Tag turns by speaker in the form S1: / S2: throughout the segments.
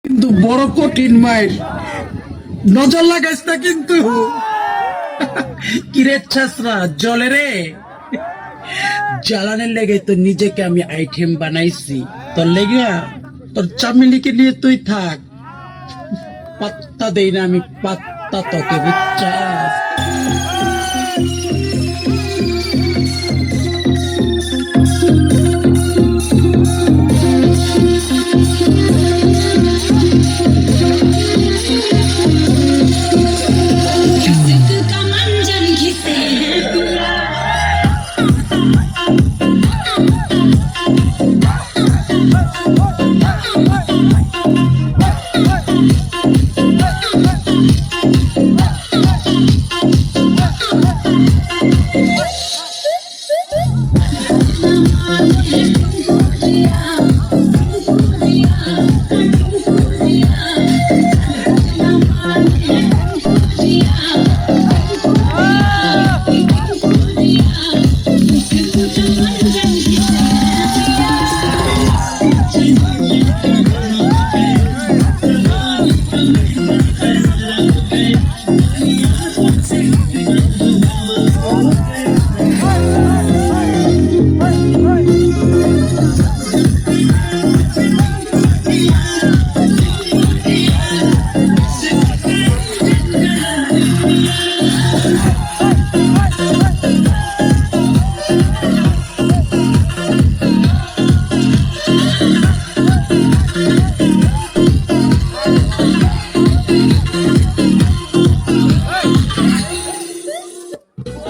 S1: কিন্তু বড় কঠিন মায়ের নজর লাগাইস না কিন্তু। কিরে ছাসরা জলে রে, জ্বালানের লেগে তো নিজেকে আমি আইটেম বানাইছি। তোর লেগে তোর চামিলিকে নিয়ে তুই থাক, পাত্তা দেই না আমি, পাত্তা তোকে, বুঝছাস?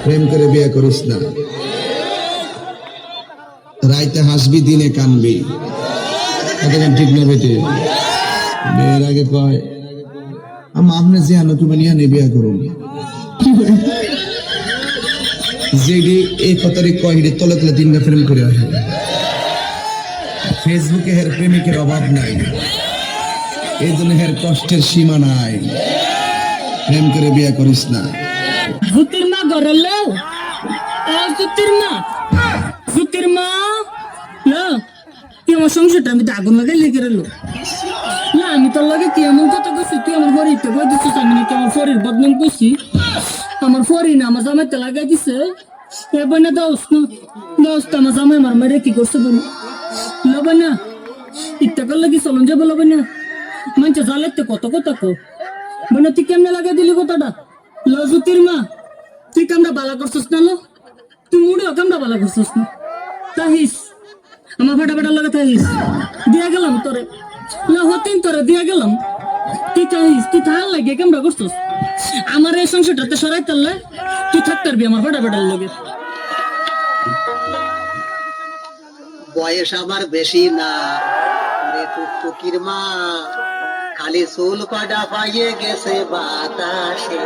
S2: প্রেম করে বিয়ে করিস না, রাইতে হাসবি দিনে কানবি। ঠিক না বেটে? বিয়ের আগে কয় আপনি যে আনো তুমি নিয়ে বিয়ে করুন, যেটি এই কথারই কয় হিটে তলে তলে তিনটা প্রেম করে আসে। ফেসবুকে হের প্রেমিকের অভাব নাই, এই জন্য হের কষ্টের সীমা নাই। প্রেম করে বিয়ে করিস না।
S3: জুতির মা গরলো, জুতির মা, জুতির মা না, তুই আমার সংসারটা আমি আগুন লাগাই লেগে রইল না। আমি তোর লাগে কি এমন কথা কইছি, তুই আমার ফরিতে কই দিছিস, আমি নাকি আমার ফরির বদনাম করছি? আমার ফরি না আমার জামাইতে লাগাই দিছে। এবার না দোস্ত, দোস্ত আমার জামাই আমার মারে কি করছে বল লবে না, ইত্যা করলে কি চলন যাবো লবে না? মানছে জালেতে কত কথা কো মানে, তুই কেমনে লাগাই দিলি কথাটা? লজুতির মা, তুই কামটা বালা করছিস না? লো তুই মুড়েও কামটা বালা করছিস না? তাহিস আমার ফাটা ফাটা লাগে, তাহিস দিয়া গেলাম তোরে, না হতেন তোরে দিয়া গেলাম। তুই তাহিস, তুই থাল লাগে কামটা করছিস আমার এই সংসারটাতে সরাই তারলে তুই থাকতে পারবি আমার ফাটা ফাটার লগে।
S4: বয়স আমার বেশি না রে টুকটুকির মা, খালি চুল কটা পাইয়ে গেছে বাতাসে।